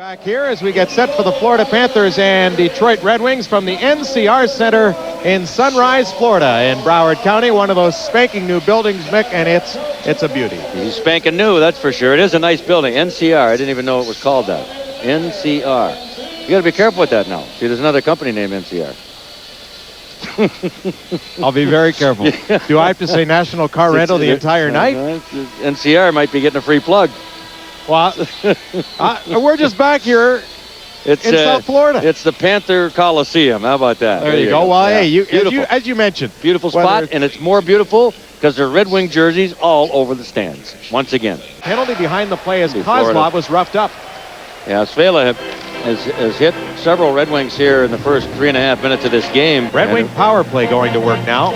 Back here as we get set for the Florida Panthers and Detroit Red Wings from the NCR Center in Sunrise, Florida in Broward County. One of those spanking new buildings, Mick, and it's a beauty. He's spanking new, that's for sure. It is a nice building. NCR. I didn't even know it was called that. NCR. You got to be careful with that now. See, there's another company named NCR. I'll be very careful. Do I have to say National Car Rental the entire night? NCR might be getting a free plug. Well, we're just back here in South Florida. It's the Panther Coliseum. How about that? There you go. Well, yeah. Hey, as you mentioned. Beautiful spot, and it's more beautiful because there are Red Wing jerseys all over the stands. Once again. Penalty behind the play as Kozlov was roughed up. Yeah, Svela has hit several Red Wings here in the first 3.5 minutes of this game. Red Wing power play going to work now.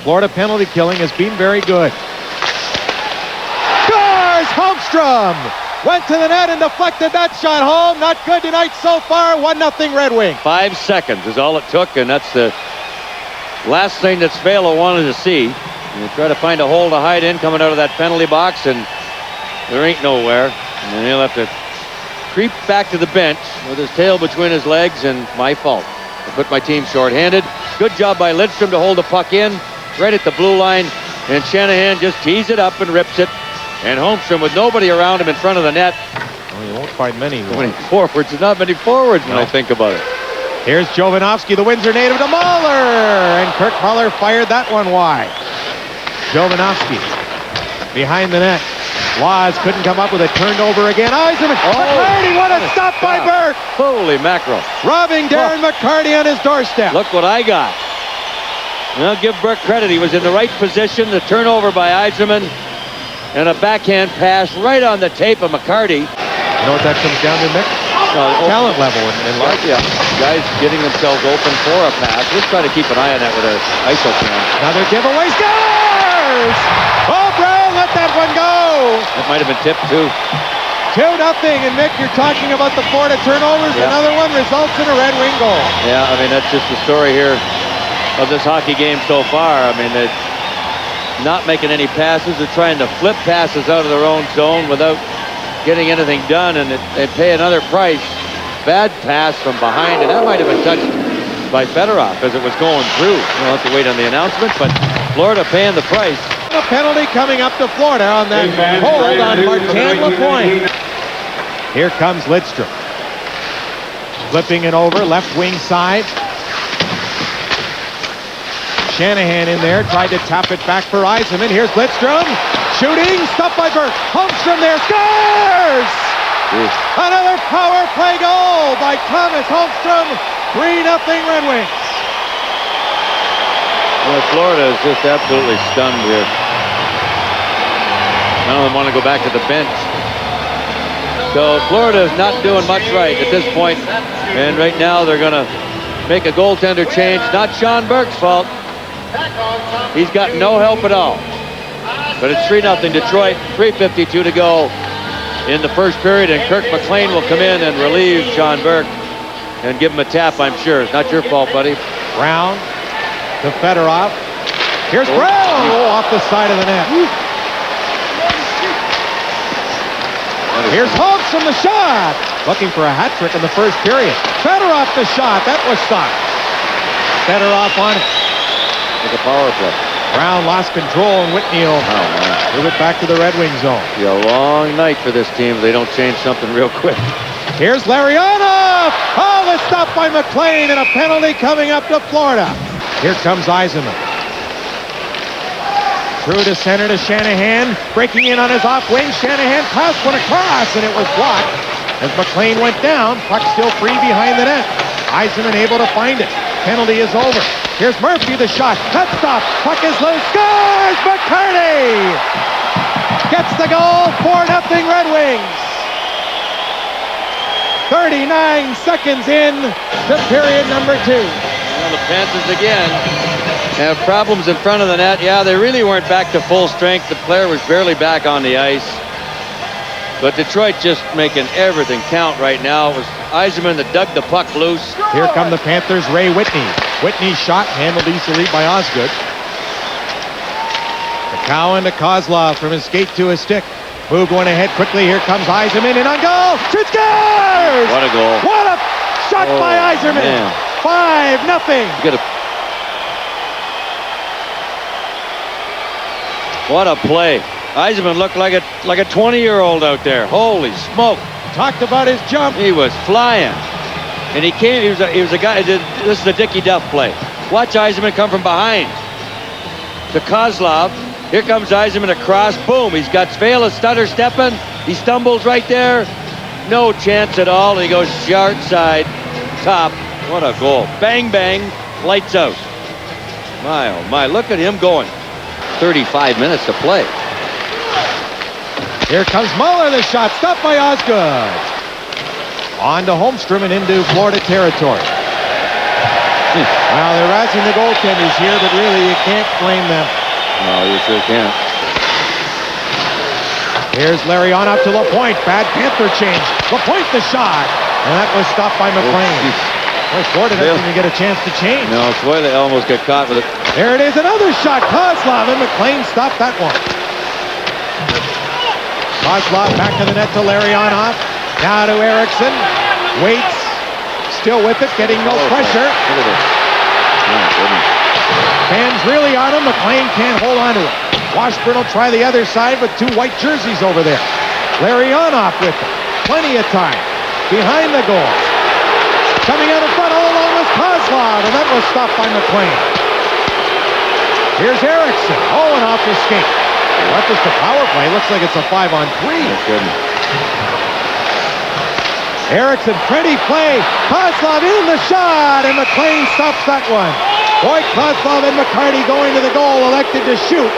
Florida penalty killing has been very good. Holmstrom went to the net and deflected that shot home. Not good tonight so far. 1-0 Red Wing. 5 seconds is all it took, and that's the last thing that Svela wanted to see. And they try to find a hole to hide in coming out of that penalty box, and there ain't nowhere. And he'll have to creep back to the bench with his tail between his legs, and my fault. I put my team short-handed. Good job by Lidstrom to hold the puck in right at the blue line, and Shanahan just tees it up and rips it. And Holmstrom with nobody around him in front of the net. Well, you won't find many forwards. There's not many forwards when I think about it. Here's Jovanovski, the Windsor native, to Muller. And Kirk Muller fired that one wide. Jovanovski behind the net. Laws couldn't come up with it. Turned over again. Yzerman. McCarty, what a stop by Burke. Holy mackerel. Robbing Darren McCarty on his doorstep. Look what I got. And I'll give Burke credit. He was in the right position. The turnover by Yzerman. And a backhand pass right on the tape of McCarty. You know what that comes down to, Mick? Talent level and large. Yeah, guys getting themselves open for a pass. Let's try to keep an eye on that with our ISO cam. Another giveaway. Scores! Oh, Brown, let that one go! That might have been tipped, too. 2-0. And, Mick, you're talking about the Florida turnovers. Yeah. Another one results in a Red Wing goal. Yeah, I mean, that's just the story here of this hockey game so far. I mean, not making any passes. They're trying to flip passes out of their own zone without getting anything done, and they pay another price. Bad pass from behind, and that might have been touched by Fedorov as it was going through. We'll have to wait on the announcement, but Florida paying the price. A penalty coming up to Florida on that hold on Martin Lapointe. Here comes Lidstrom. Flipping it over, left wing side. Shanahan in there, tried to tap it back for Yzerman. Here's Lidstrom, shooting, stopped by Burke. Holmstrom there, scores! Another power play goal by Tomas Holmstrom. 3-0 Red Wings. Well, Florida is just absolutely stunned here. None of them want to go back to the bench. So Florida is not doing much right at this point. And right now they're going to make a goaltender change. Not Sean Burke's fault. He's got no help at all. But it's 3-0 Detroit, 3:52 to go in the first period, and Kirk McLean will come in and relieve Sean Burke and give him a tap, I'm sure. It's not your fault, buddy. Brown to Fedorov. Here's Brown! Oh, off the side of the net. Here's Holmstrom, the shot! Looking for a hat trick in the first period. Fedorov, the shot. That was stopped. Fedorov on it. Like a power play. Brown lost control, and Whitney will move it back to the Red Wing zone. It'll be a long night for this team if they don't change something real quick. Here's Larionov! Oh, the stop by McLean, and a penalty coming up to Florida. Here comes Yzerman. Through to center to Shanahan, breaking in on his off wing. Shanahan passed one across, and it was blocked. As McLean went down, puck still free behind the net. Yzerman able to find it. Penalty is over. Here's Murphy, the shot. Cut stop. Puck is loose. Scores! McCarty gets the goal. 4-0 Red Wings. 39 seconds in to period number 2. Well, the Panthers again have problems in front of the net. Yeah, they really weren't back to full strength. The player was barely back on the ice. But Detroit just making everything count right now. It was Yzerman that dug the puck loose. Here come the Panthers, Ray Whitney. Whitney's shot handled easily by Osgood. McCowan to Kozlov from his skate to his stick. Moved one ahead quickly. Here comes Yzerman and on goal. Shoots, goal! scores! What a goal. What a shot by Yzerman! Man. 5-0. What a play. Yzerman looked like a 20-year-old out there. Holy smoke. Talked about his jump. He was flying. And he was a guy, this is a Dickie Duff play. Watch Yzerman come from behind to Kozlov. Here comes Yzerman across. Boom. He's got Svela stutter stepping. He stumbles right there. No chance at all. He goes short side, top. What a goal. Bang, bang. Lights out. My, oh my. Look at him going. 35 minutes to play. Here comes Muller. The shot stopped by Osgood. On to Holmstrom and into Florida territory. Well, they're razzing the goaltenders here, but really you can't blame them. No, you sure can't. Here's Larionov to Lapointe. Bad Panther change. Lapointe the shot. And that was stopped by McLean. Boy, Florida doesn't even get a chance to change. No, it's why they almost get caught with it. There it is. Another shot. Kozlov and McLean stopped that one. Kozlov back to the net to Larionov. Now to Eriksson. Waits. Still with it. Getting no pressure. Look at this. Oh, goodness. Fans really on him. McLean can't hold on to it. Washburn will try the other side with 2 white jerseys over there. Larionov with it. Plenty of time. Behind the goal. Coming out in front all along with Kozlov, and that was stopped by McLean. Here's Eriksson. Oh, and off his skate. Not just a power play. Looks like it's a 5-on-3. Oh, goodness. Eriksson, pretty play. Kozlov in the shot, and McLean stops that one. Boy, Kozlov and McCarty going to the goal, elected to shoot.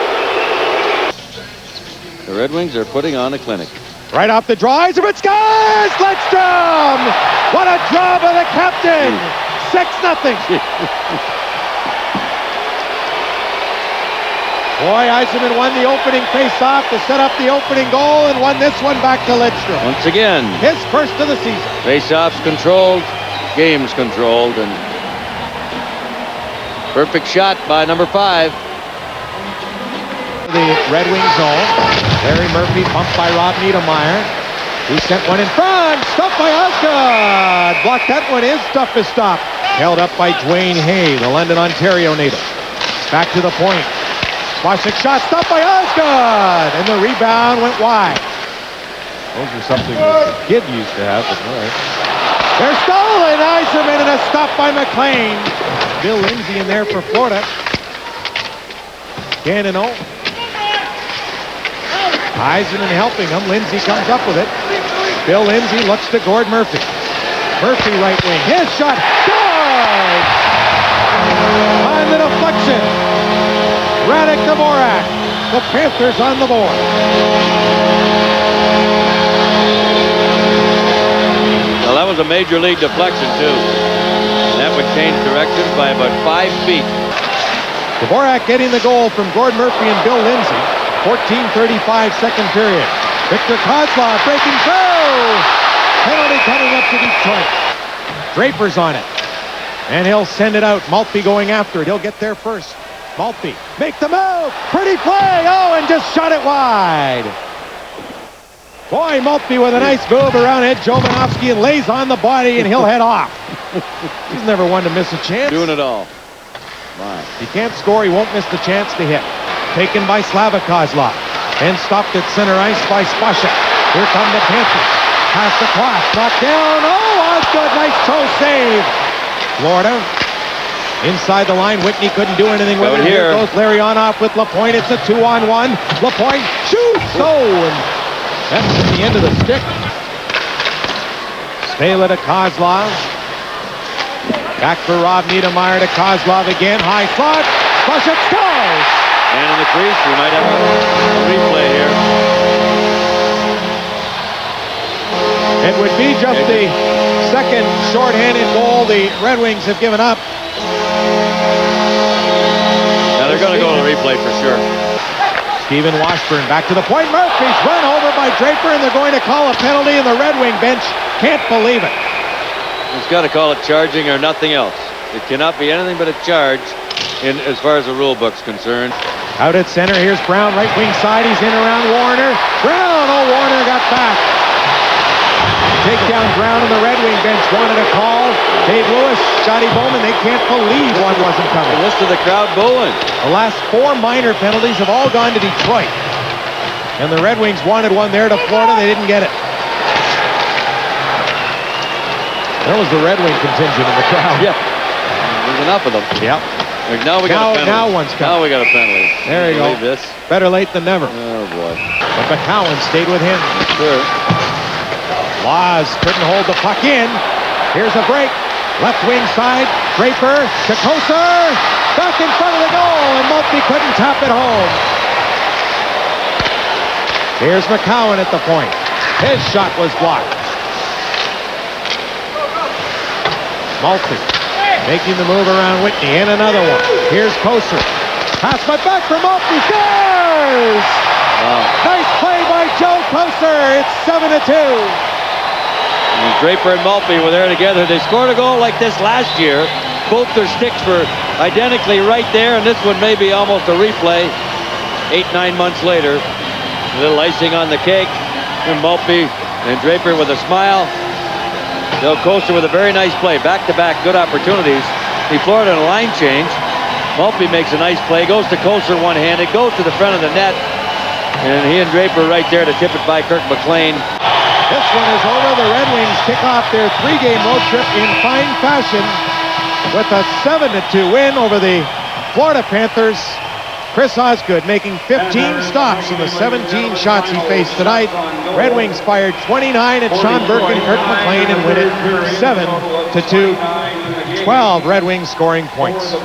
The Red Wings are putting on a clinic. Right off the draw, Yzerman scores! Lidstrom! What a draw by the captain! 6-0. Boy, Yzerman won the opening face-off to set up the opening goal and won this one back to Lidstrom. Once again. His first of the season. Face-offs controlled, games controlled, and perfect shot by number 5. The Red Wings zone. Larry Murphy bumped by Rob Niedermeyer. He sent one in front. Stopped by Osgood. Blocked that one. His stuff is stopped. Held up by Dwayne Hay, the London, Ontario native. Back to the point. Washington shot. Stopped by Osgood. And the rebound went wide. Those are something that the kid used to have. But all right. They're stolen. Yzerman and a stop by McLean. Bill Lindsay in there for Florida. Cannon. Yzerman helping him. Lindsay comes up with it. Bill Lindsay looks to Gord Murphy. Murphy right wing. His shot. Scores! On the deflection. Radek Dvorak. The Panthers on the board. Well, that was a major league deflection, too. And that would change directions by about 5 feet. Dvorak getting the goal from Gord Murphy and Bill Lindsay. 14:35 second period. Victor Kozlov breaking through. Penalty coming up to Detroit. Draper's on it. And he'll send it out. Maltby going after it. He'll get there first. Maltby, make the move. Pretty play. Oh, and just shot it wide. Boy, Maltby with a nice move around Ed Jovanovski and lays on the body, and he'll head off. He's never one to miss a chance. Doing it all. My. He can't score. He won't miss the chance to hit. Taken by Slava Kozlov. And stopped at center ice by Spashek. Here come the Panthers. Pass across. Knocked down. Oh, Osgood. Nice toe save. Florida. Inside the line. Whitney couldn't do anything with it. Here goes Larionov with Lapointe. It's a 2-on-1. Lapointe shoots. Oh, and that's at the end of the stick. Svela to Kozlov. Back for Rob Niedermeyer to Kozlov again. High slot. Spashek scores. And in the crease, we might have a replay here. It would be just the second shorthanded goal the Red Wings have given up. Now they're going to go to the replay for sure. Stephen Washburn back to the point. Murphy's run over by Draper, and they're going to call a penalty, and the Red Wing bench can't believe it. He's got to call it charging or nothing else. It cannot be anything but a charge as far as the rule book's concerned. Out at center, here's Brown, right wing side. He's in around Warner. Brown, oh, Warner got back. Takedown ground, and the Red Wing bench wanted a call. Dave Lewis, Scotty Bowman, they can't believe one wasn't coming. The rest of the crowd booing. The last 4 minor penalties have all gone to Detroit. And the Red Wings wanted one there to Florida. They didn't get it. There was the Red Wing contingent in the crowd. Yeah. There's enough of them. Yep. Now we got a penalty. Now one's coming. Now we got a penalty. There you go. This. Better late than never. Oh, boy. But McCowan stayed with him. Sure. Laws couldn't hold the puck in. Here's a break. Left wing side. Draper to Kosar. Back in front of the goal, and Maltby couldn't tap it home. Here's McCowan at the point. His shot was blocked. Maltby making the move around Whitney, and another one. Here's Kosar. Pass my back for Maltby. Scores! Wow. Nice play by Joe Kosar. It's 7-2. And Draper and Maltby were there together. They scored a goal like this last year. Both their sticks were identically right there, and this one may be almost a replay 8-9 months later. A little icing on the cake. And Maltby and Draper with a smile. Joe Kosar with a very nice play. Back-to-back good opportunities. He Florida in a line change. Maltby makes a nice play. Goes to Kosar one-handed. Goes to the front of the net. And he and Draper right there to tip it by Kirk McLean. This one is over. The Red Wings kick off their 3-game road trip in fine fashion with a 7-2 win over the Florida Panthers. Chris Osgood making 15 stops in the 17 shots he faced tonight. Red Wings fired 29 at Sean Burke and Kirk McLean and win it 7-2. 12 Red Wings scoring points.